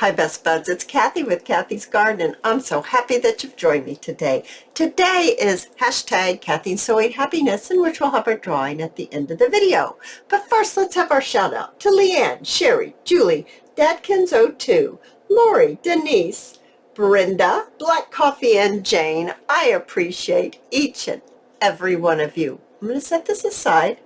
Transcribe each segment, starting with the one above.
Hi Best Buds, it's Cathy with Cathy's Garden, and I'm so happy that you've joined me today. Today is hashtag cathysowinghappiness, in which we'll have our drawing at the end of the video. But first, let's have our shout out to Leanne, Sherry, Julie, Dadkins02, Lori, Denise, Brenda, Black Coffee, and Jane. I appreciate each and every one of you. I'm going to set this aside,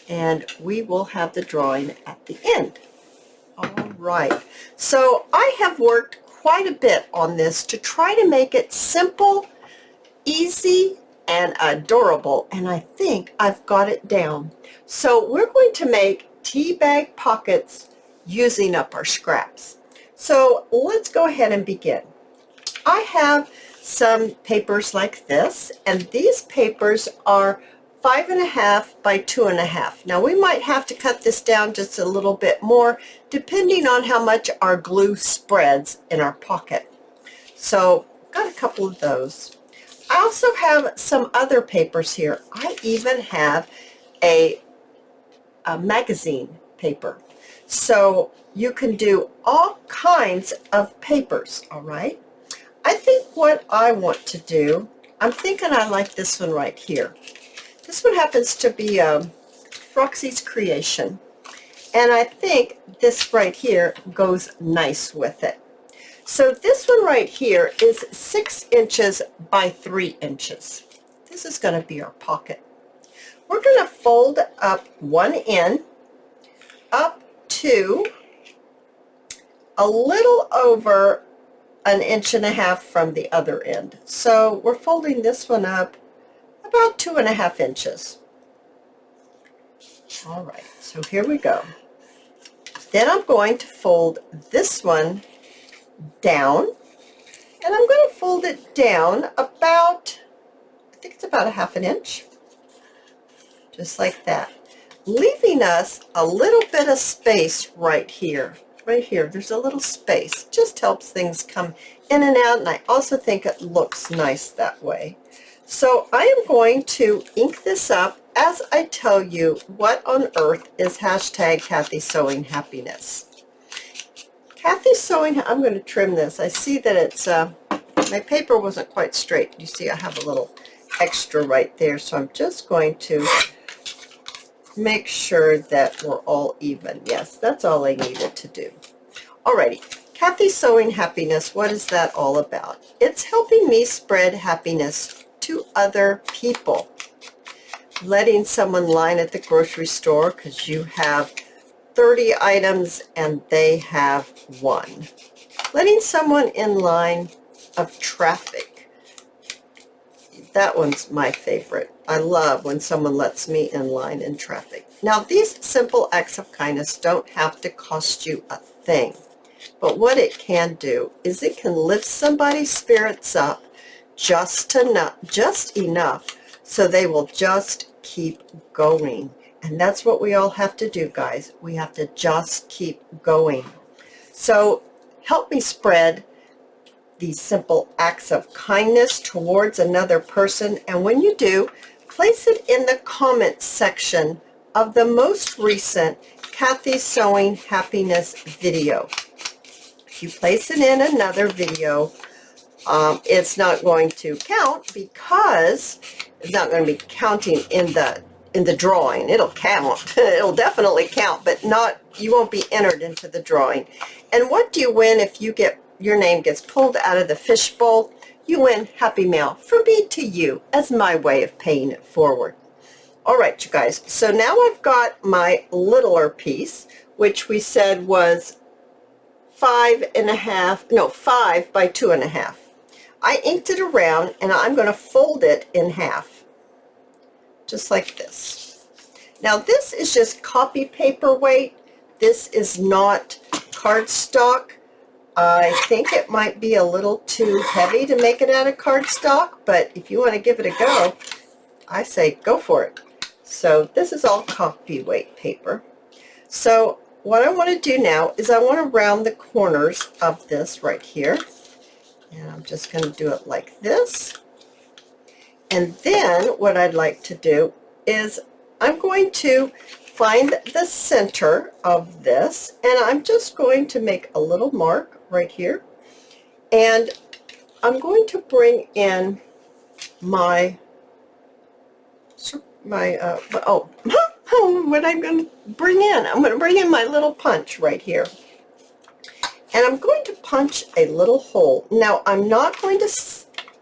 and we will have the drawing at the end. All right, so I have worked quite a bit on this to try to make it simple, easy, and adorable, and I think I've got it down. So we're going to make tea bag pockets using up our scraps. So let's go ahead and begin. I have some papers like this, and these papers are 5.5 by 2.5. Now we might have to cut this down just a little bit more depending on how much our glue spreads in our pocket. So got a couple of those. I also have some other papers here. I even have a magazine paper. So you can do all kinds of papers, all right? I think what I want to do, I'm thinking I like this one right here. This one happens to be Roxy's creation, and I think this right here goes nice with it. So this one right here is 6 inches by 3 inches. This is going to be our pocket. We're going to fold up one end up to a little over 1.5 inches from the other end. So we're folding this one up about 2.5 inches. All right, so here we go. Then I'm going to fold this one down, and I'm going to fold it down about, I think it's about 1/2 inch, just like that, leaving us a little bit of space right here. Right here, there's a little space. Just helps things come in and out, and I also think it looks nice that way. So I am going to ink this up as I tell you what on earth is hashtag cathysowinghappiness. Cathy Sewing, I'm going to trim this. I see that it's, my paper wasn't quite straight. You see I have a little extra right there, so I'm just going to make sure that we're all even. Yes, that's all I needed to do. Alrighty, Cathy Sewing Happiness, what is that all about? It's helping me spread happiness to other people. Letting someone line at the grocery store because you have 30 items and they have 1. Letting someone in line of traffic. That one's my favorite. I love when someone lets me in line in traffic. Now, these simple acts of kindness don't have to cost you a thing. But what it can do is it can lift somebody's spirits up just enough so they will just keep going. And that's what we all have to do, guys. We have to just keep going. So help me spread these simple acts of kindness towards another person. And when you do, place it in the comments section of the most recent Cathy Sewing Happiness video. If you place it in another video, it's not going to count because it's not going to be counting in the drawing. It'll count. It'll definitely count, but you won't be entered into the drawing. And what do you win if your name gets pulled out of the fishbowl? You win Happy Mail from me to you as my way of paying it forward. All right, you guys. So now I've got my littler piece, which we said was 5 by 2.5. I inked it around, and I'm going to fold it in half, just like this. Now this is just copy paper weight. This is not cardstock. I think it might be a little too heavy to make it out of cardstock, but if you want to give it a go, I say go for it. So this is all copy weight paper. So what I want to do now is I want to round the corners of this right here. And I'm just going to do it like this. And then what I'd like to do is I'm going to find the center of this, and I'm just going to make a little mark right here, and I'm going to bring in my what I'm going to bring in. I'm going to bring in my little punch right here. And I'm going to punch a little hole. Now, I'm not going to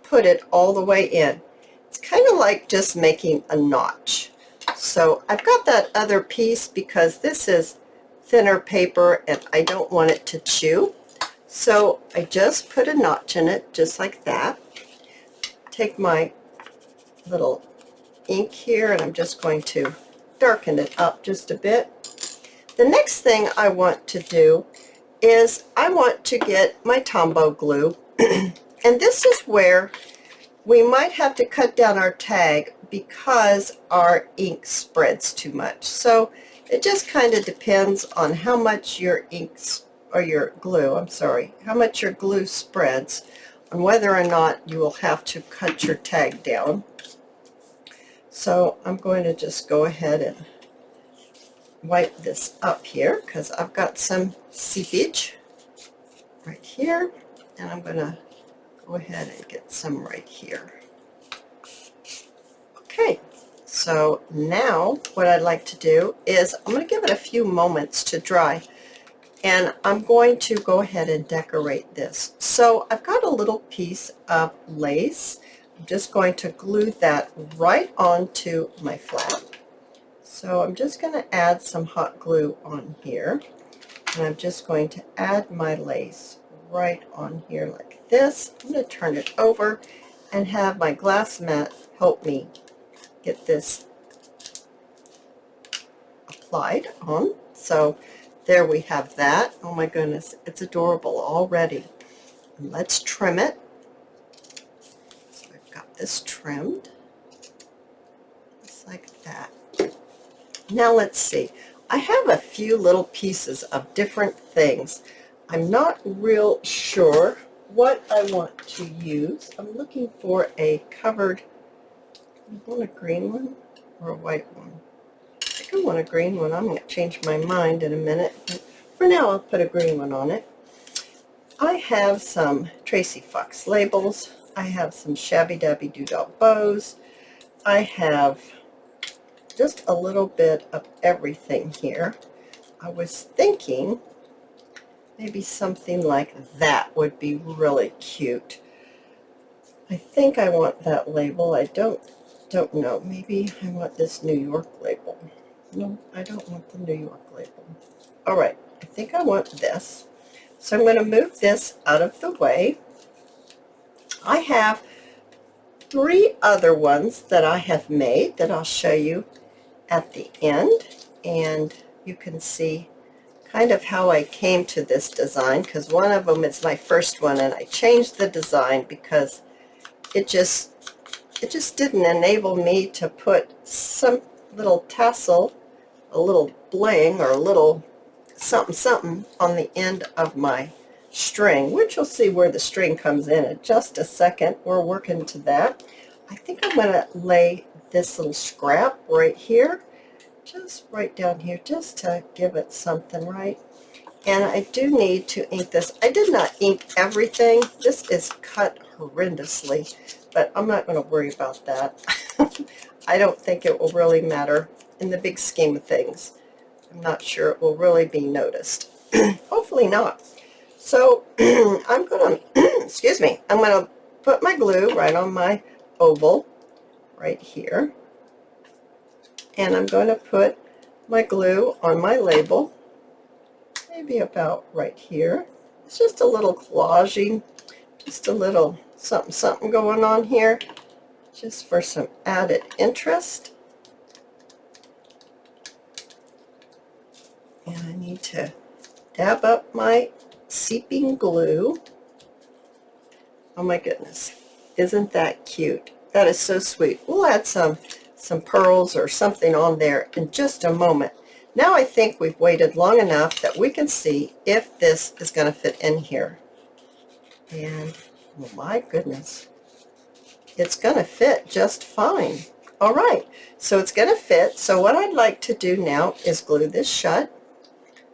put it all the way in. It's kind of like just making a notch. So I've got that other piece because this is thinner paper and I don't want it to chew. So I just put a notch in it, just like that. Take my little ink here and I'm just going to darken it up just a bit. The next thing I want to do is I want to get my Tombow glue, and this is where we might have to cut down our tag because our ink spreads too much. So it just kind of depends on how much your how much your glue spreads, on whether or not you will have to cut your tag down. So I'm going to just go ahead and wipe this up here because I've got some seepage right here, and I'm going to go ahead and get some right here. Okay, so now what I'd like to do is I'm going to give it a few moments to dry, and I'm going to go ahead and decorate this. So I've got a little piece of lace. I'm just going to glue that right onto my flap. So I'm just going to add some hot glue on here, and I'm just going to add my lace right on here like this. I'm going to turn it over and have my glass mat help me get this applied on. So there we have that. Oh my goodness, it's adorable already. And let's trim it. So I've got this trimmed just like that. Now let's see. I have a few little pieces of different things. I'm not real sure what I want to use. I'm looking for a covered, I want a green one or a white one. I think I want a green one. I'm going to change my mind in a minute. But for now, I'll put a green one on it. I have some Tracy Fox labels. I have some Shabby Dabby Doodah bows. I have just a little bit of everything here. I was thinking maybe something like that would be really cute. I think I want that label. I don't know. Maybe I want this New York label. No, I don't want the New York label. All right, I think I want this. So I'm going to move this out of the way. I have 3 other ones that I have made that I'll show you at the end, and you can see kind of how I came to this design, because one of them is my first one and I changed the design because it just didn't enable me to put some little tassel, a little bling, or a little something on the end of my string, which you'll see where the string comes in just a second. We're working to that. I think I'm going to lay this little scrap right here, just right down here, just to give it something, right? And I do need to ink this. I did not ink everything. This is cut horrendously, but I'm not going to worry about that. I don't think it will really matter in the big scheme of things. I'm not sure it will really be noticed. Hopefully not. So I'm going to, excuse me, I'm going to put my glue right on my oval right here. And I'm going to put my glue on my label, maybe about right here. It's just a little collaging, just a little something going on here, just for some added interest. And I need to dab up my seeping glue. Oh my goodness, isn't that cute? That is so sweet. We'll add some pearls or something on there in just a moment. Now I think we've waited long enough that we can see if this is going to fit in here. And oh my goodness, it's going to fit just fine. All right, so it's going to fit. So what I'd like to do now is glue this shut.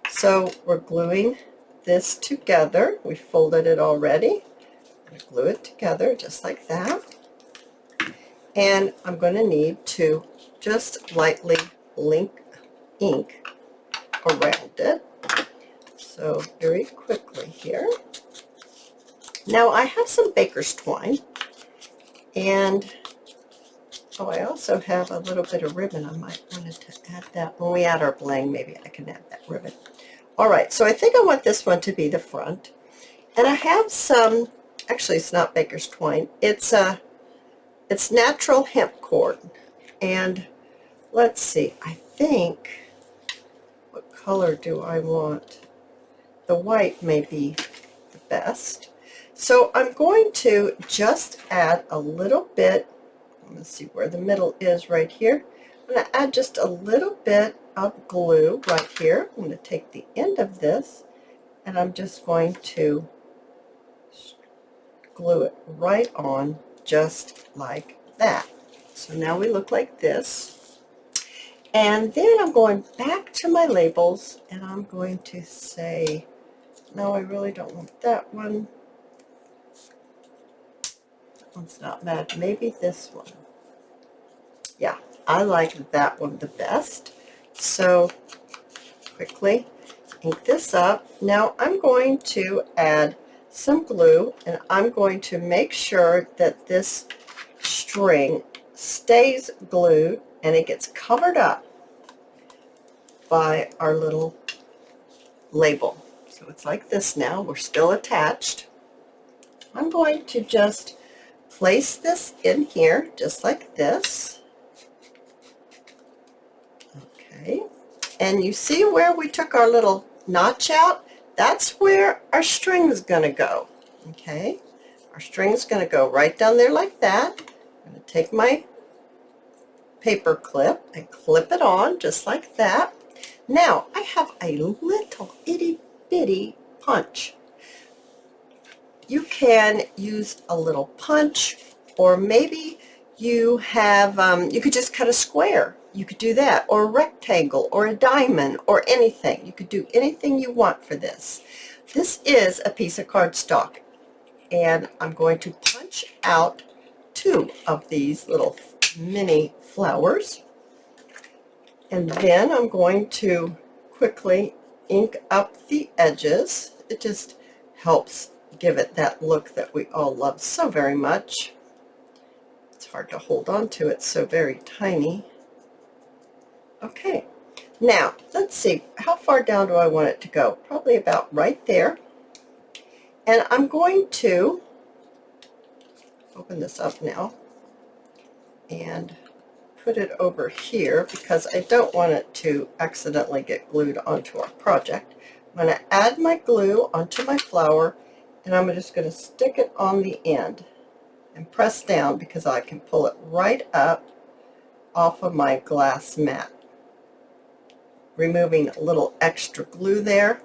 So we're gluing this together. We folded it already. I'm going to glue it together just like that. And I'm going to need to just lightly ink around it. So very quickly here. Now I have some baker's twine, and I also have a little bit of ribbon. I might want to add that when we add our bling. Maybe I can add that ribbon. All right, so I think I want this one to be the front, and I have some. Actually, it's not baker's twine. It's natural hemp cord, and let's see. I think, what color do I want? The white may be the best. So I'm going to just add a little bit. Let's see where the middle is right here. I'm going to add just a little bit of glue right here. I'm going to take the end of this and I'm just going to glue it right on just like that. So now we look like this. And then I'm going back to my labels and I'm going to say, no, I really don't want that one. That one's not bad. Maybe this one. Yeah, I like that one the best. So quickly ink this up. Now I'm going to add some glue, and I'm going to make sure that this string stays glued and it gets covered up by our little label. So it's like this now. We're still attached. I'm going to just place this in here just like this. Okay, and you see where we took our little notch out? That's where our string is going to go. Okay, our string is going to go right down there like that. I'm going to take my paper clip and clip it on just like that. Now I have a little itty bitty punch. You can use a little punch, or maybe you have, you could just cut a square. You could do that, or a rectangle, or a diamond, or anything. You could do anything you want for this. This is a piece of cardstock, and I'm going to punch out 2 of these little mini flowers, and then I'm going to quickly ink up the edges. It just helps give it that look that we all love so very much. It's hard to hold on to, it's so very tiny. Okay, now let's see, how far down do I want it to go? Probably about right there. And I'm going to open this up now and put it over here because I don't want it to accidentally get glued onto our project. I'm going to add my glue onto my flower, and I'm just going to stick it on the end and press down because I can pull it right up off of my glass mat, removing a little extra glue there.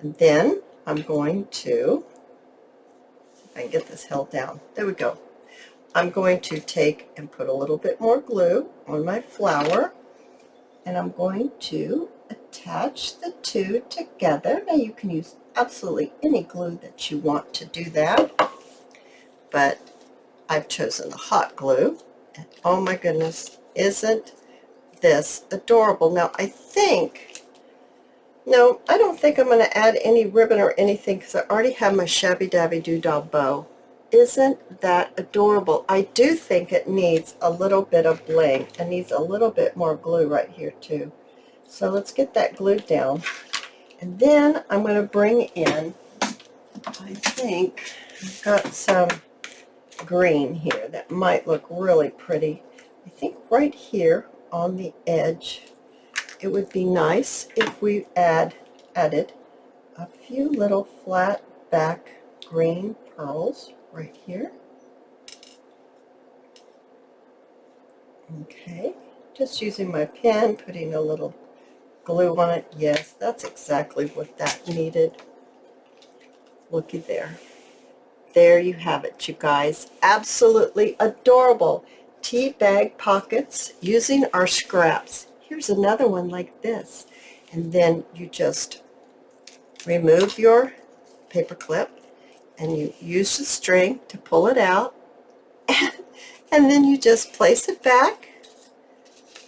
And then I'm going to, if I can get this held down, there we go. I'm going to take and put a little bit more glue on my flower, and I'm going to attach the 2 together. Now you can use absolutely any glue that you want to do that, but I've chosen the hot glue, and oh my goodness, isn't this adorable? Now I think, no, I don't think I'm going to add any ribbon or anything because I already have my Shabby Dabby Doodah bow. Isn't that adorable? I do think it needs a little bit of bling. It needs a little bit more glue right here too. So let's get that glued down. And then I'm going to bring in, I think I've got some green here that might look really pretty. I think right here on the edge, it would be nice if we added a few little flat back green pearls right here. Okay, just using my pen, putting a little glue on it. Yes, that's exactly what that needed. Looky there. There you have it, you guys. Absolutely adorable. tea bag pockets using our scraps. Here's another one like this. And then you just remove your paper clip and you use the string to pull it out. And then you just place it back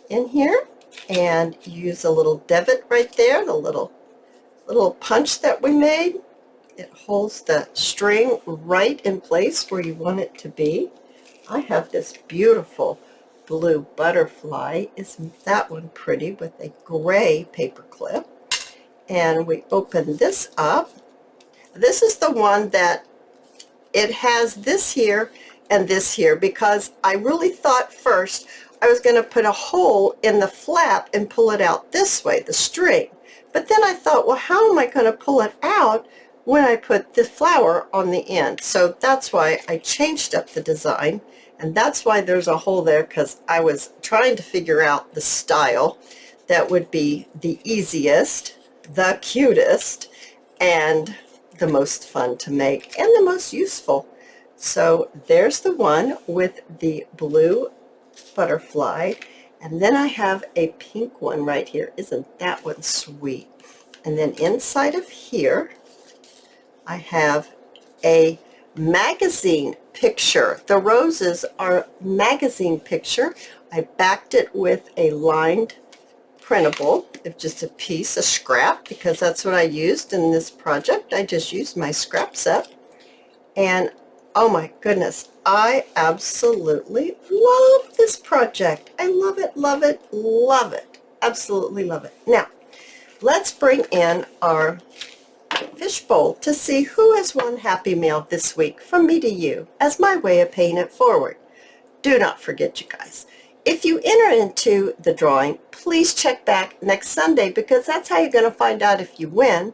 in here and use a little divot right there, the little punch that we made. It holds the string right in place where you want it to be. I have this beautiful blue butterfly. Isn't that one pretty, with a gray paper clip? And we open this up. This is the one that it has this here and this here, because I really thought first I was going to put a hole in the flap and pull it out this way, the string. But then I thought, well, how am I going to pull it out when I put the flower on the end? So that's why I changed up the design, and that's why there's a hole there, because I was trying to figure out the style that would be the easiest, the cutest, and the most fun to make, and the most useful. So there's the one with the blue butterfly, and then I have a pink one right here. Isn't that one sweet? And then inside of here I have a magazine picture. The roses are magazine picture. I backed it with a lined printable, just a piece, a scrap, because that's what I used in this project. I just used my scrap set. And oh my goodness, I absolutely love this project. I love it, love it, love it. Absolutely love it. Now, let's bring in our fishbowl to see who has won Happy Mail this week from me to you as my way of paying it forward. Do not forget, you guys, if you enter into the drawing, please check back next Sunday, because that's how you're going to find out if you win.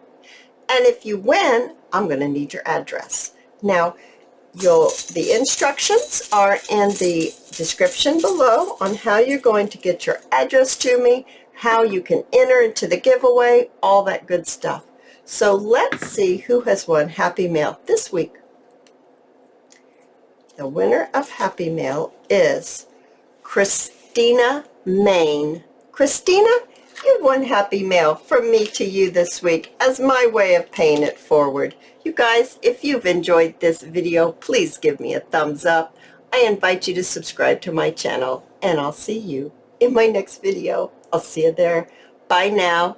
And if you win, I'm going to need your address. Now, the instructions are in the description below on how you're going to get your address to me, how you can enter into the giveaway, all that good stuff. So let's see who has won Happy Mail this week. The winner of Happy Mail is Christina Main. Christina, you've won Happy Mail from me to you this week as my way of paying it forward. You guys, if you've enjoyed this video, please give me a thumbs up. I invite you to subscribe to my channel, and I'll see you in my next video. I'll see you there. Bye now.